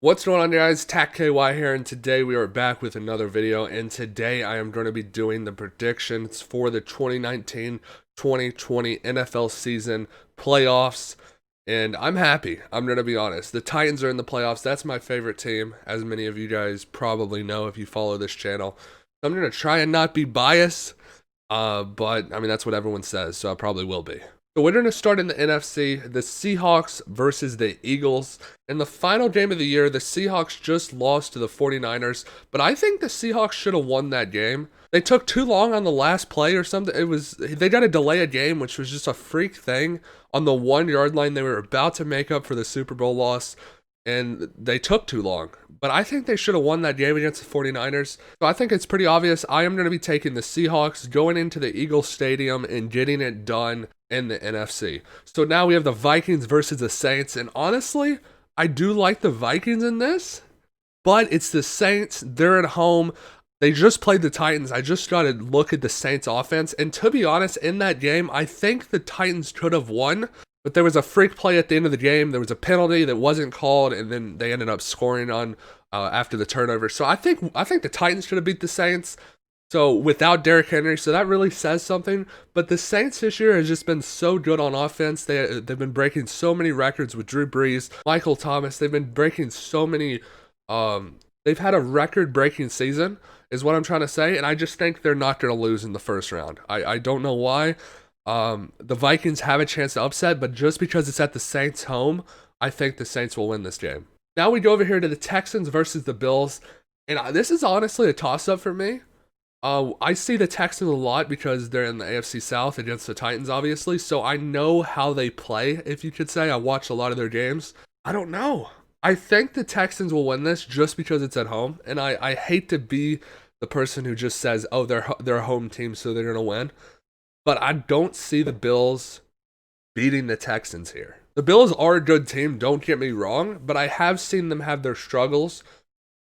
What's going on, guys? TacKY here, and today we are back with another video. And today I am going to be doing the predictions for the 2019-2020 NFL season playoffs. And I'm happy. I'm going to be honest. The Titans are in the playoffs. That's my favorite team, as many of you guys probably know if you follow this channel. I'm going to try and not be biased, but I mean, that's what everyone says, so I probably will be. So we're going to start in the NFC, the Seahawks versus the Eagles. In the final game of the year, the Seahawks just lost to the 49ers, but I think the Seahawks should have won that game. They took too long on the last play or something. They got to delay a game, which was just a freak thing on the 1 yard line. They were about to make up for the Super Bowl loss, and they took too long. But I think they should have won that game against the 49ers. So I think it's pretty obvious. I am going to be taking the Seahawks, going into the Eagles Stadium and getting it done in the NFC. So now we have the Vikings versus the Saints. And honestly, I do like the Vikings in this, but it's the Saints. They're at home. They just played the Titans. I just got to look at the Saints offense. And to be honest, in that game, I think the Titans could have won. But there was a freak play at the end of the game. There was a penalty that wasn't called, and then they ended up scoring on after the turnover. So I think the Titans should have beat the Saints. So without Derrick Henry, so that really says something. But the Saints this year has just been so good on offense. They've been breaking so many records with Drew Brees, Michael Thomas. They've been breaking so many. They've had a record-breaking season, is what I'm trying to say. And I just think they're not going to lose in the first round. I don't know why. The Vikings have a chance to upset, but just because it's at the Saints' home, I think the Saints will win this game. Now we go over here to the Texans versus the Bills, and this is honestly a toss-up for me. I see the Texans a lot because they're in the AFC South against the Titans, obviously, so I know how they play, if you could say. I watch a lot of their games. I don't know. I think the Texans will win this just because it's at home, and I hate to be the person who just says, oh, they're a home team, so they're going to win. But I don't see the Bills beating the Texans here. The Bills are a good team, don't get me wrong, but I have seen them have their struggles,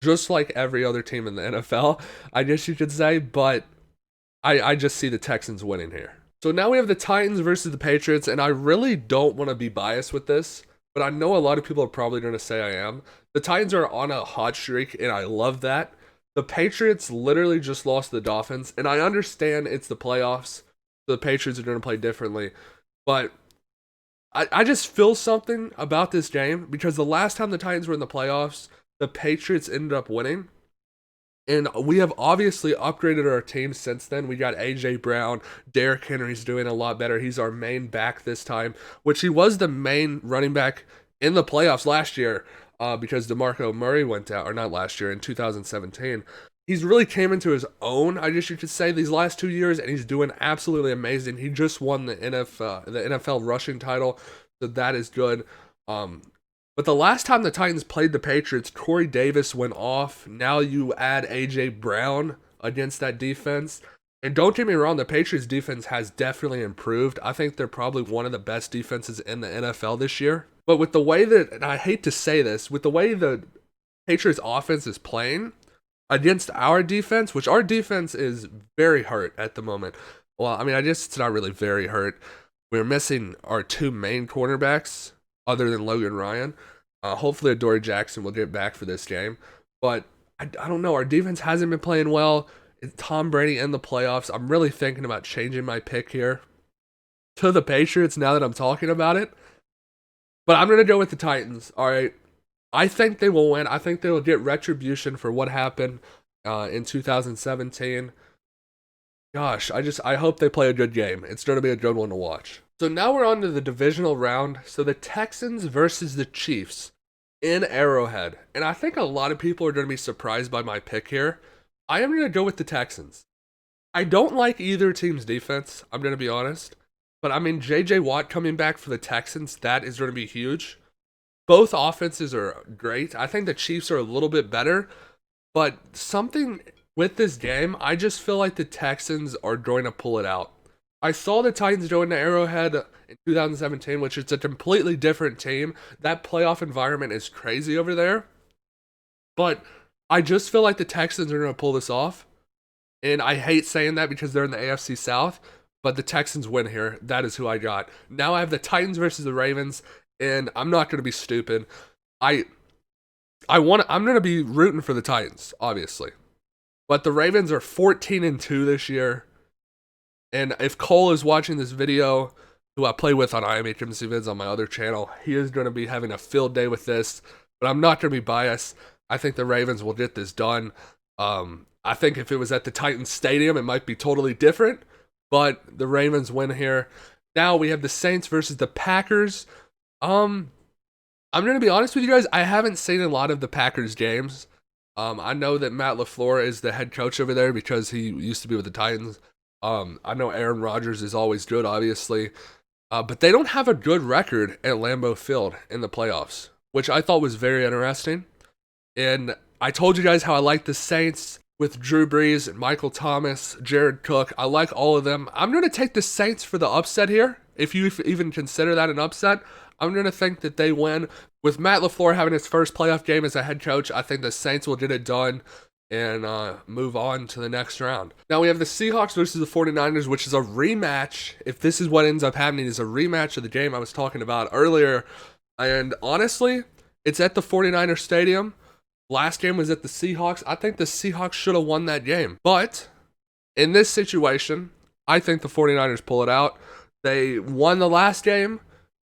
just like every other team in the NFL, I guess you could say, but I just see the Texans winning here. So now we have the Titans versus the Patriots, and I really don't want to be biased with this, but I know a lot of people are probably going to say I am. The Titans are on a hot streak, and I love that. The Patriots literally just lost to the Dolphins, and I understand it's the playoffs. The Patriots are going to play differently. But I just feel something about this game because the last time the Titans were in the playoffs, the Patriots ended up winning. And we have obviously upgraded our team since then. We got A.J. Brown. Derrick Henry's doing a lot better. He's our main back this time, which he was the main running back in the playoffs last year because DeMarco Murray went out, or not last year, in 2017. He's really came into his own, I guess you could say, these last 2 years, and he's doing absolutely amazing. He just won the NFL rushing title, so that is good. But the last time the Titans played the Patriots, Corey Davis went off. Now you add A.J. Brown against that defense. And don't get me wrong, the Patriots defense has definitely improved. I think they're probably one of the best defenses in the NFL this year. But with the way that, and I hate to say this, with the way the Patriots offense is playing against our defense, which our defense is very hurt at the moment. Well, I mean, I guess it's not really very hurt. We're missing our two main cornerbacks other than Logan Ryan. Hopefully Adoree Jackson will get back for this game. But I don't know. Our defense hasn't been playing well. It's Tom Brady in the playoffs. I'm really thinking about changing my pick here to the Patriots now that I'm talking about it. But I'm going to go with the Titans. All right. I think they will win. I think they will get retribution for what happened in 2017. Gosh, I hope they play a good game. It's going to be a good one to watch. So now we're on to the divisional round. So the Texans versus the Chiefs in Arrowhead. And I think a lot of people are going to be surprised by my pick here. I am going to go with the Texans. I don't like either team's defense, I'm going to be honest. But I mean, J.J. Watt coming back for the Texans, that is going to be huge. Both offenses are great. I think the Chiefs are a little bit better. But something with this game, I just feel like the Texans are going to pull it out. I saw the Titans go into Arrowhead in 2017, which is a completely different team. That playoff environment is crazy over there. But I just feel like the Texans are going to pull this off. And I hate saying that because they're in the AFC South. But the Texans win here. That is who I got. Now I have the Titans versus the Ravens. And I'm not going to be stupid. I'm going to be rooting for the Titans, obviously. But the Ravens are 14-2 this year. And if Cole is watching this video, who I play with on IMHMC Vids on my other channel, he is going to be having a field day with this. But I'm not going to be biased. I think the Ravens will get this done. I think if it was at the Titans Stadium, it might be totally different. But the Ravens win here. Now we have the Saints versus the Packers. I'm going to be honest with you guys. I haven't seen a lot of the Packers games. I know that Matt LaFleur is the head coach over there because he used to be with the Titans. I know Aaron Rodgers is always good, obviously. But they don't have a good record at Lambeau Field in the playoffs, which I thought was very interesting. And I told you guys how I like the Saints with Drew Brees and Michael Thomas, Jared Cook. I like all of them. I'm going to take the Saints for the upset here. If you even consider that an upset, I'm going to think that they win. With Matt LaFleur having his first playoff game as a head coach, I think the Saints will get it done and move on to the next round. Now we have the Seahawks versus the 49ers, which is a rematch. If this is what ends up happening, is a rematch of the game I was talking about earlier. And honestly, it's at the 49ers stadium. Last game was at the Seahawks. I think the Seahawks should have won that game. But in this situation, I think the 49ers pull it out. They won the last game.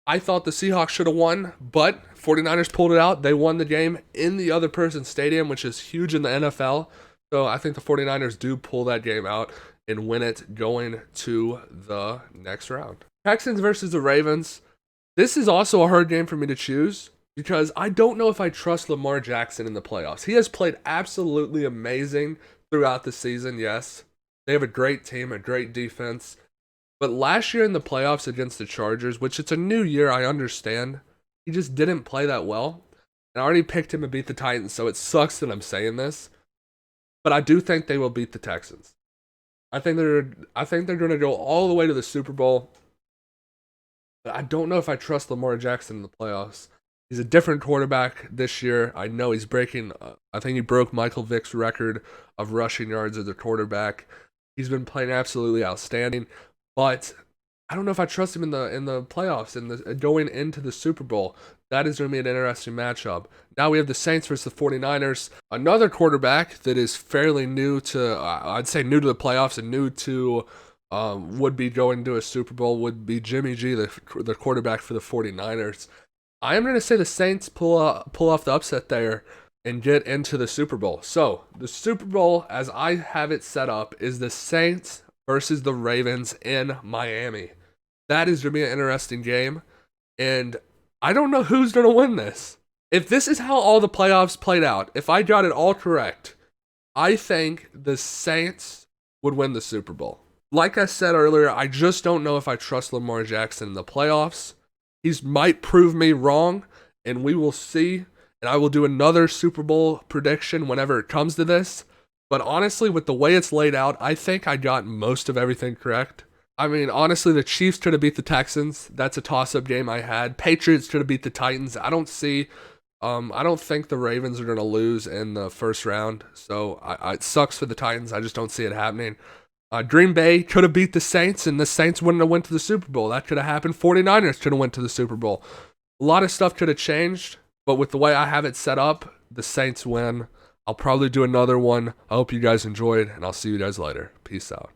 I thought the Seahawks should have won, but 49ers pulled it out. They won the game in the other person's stadium, which is huge in the NFL. So I think the 49ers do pull that game out and win it going to the next round. Texans versus the Ravens. This is also a hard game for me to choose because I don't know if I trust Lamar Jackson in the playoffs. He has played absolutely amazing throughout the season, yes. They have a great team, a great defense. But last year in the playoffs against the Chargers, which it's a new year, I understand, he just didn't play that well. And I already picked him to beat the Titans, so it sucks that I'm saying this. But I do think they will beat the Texans. I think they're going to go all the way to the Super Bowl. But I don't know if I trust Lamar Jackson in the playoffs. He's a different quarterback this year. I know he's breaking, I think he broke Michael Vick's record of rushing yards as a quarterback. He's been playing absolutely outstanding. But I don't know if I trust him in the playoffs and going into the Super Bowl. That is going to be an interesting matchup. Now we have the Saints versus the 49ers. Another quarterback that is fairly new to, I'd say new to the playoffs and new to would be going to a Super Bowl would be Jimmy G, the quarterback for the 49ers. I am going to say the Saints pull off the upset there and get into the Super Bowl. So the Super Bowl, as I have it set up, is the Saints versus the Ravens in Miami. That is going to be an interesting game. And I don't know who's going to win this. If this is how all the playoffs played out, if I got it all correct, I think the Saints would win the Super Bowl. Like I said earlier, I just don't know if I trust Lamar Jackson in the playoffs. He might prove me wrong, and we will see. And I will do another Super Bowl prediction whenever it comes to this. But honestly, with the way it's laid out, I think I got most of everything correct. I mean, honestly, the Chiefs could have beat the Texans. That's a toss-up game I had. Patriots could have beat the Titans. I don't think the Ravens are going to lose in the first round. So it sucks for the Titans. I just don't see it happening. Green Bay could have beat the Saints, and the Saints wouldn't have went to the Super Bowl. That could have happened. 49ers could have went to the Super Bowl. A lot of stuff could have changed, but with the way I have it set up, the Saints win. I'll probably do another one. I hope you guys enjoyed, and I'll see you guys later. Peace out.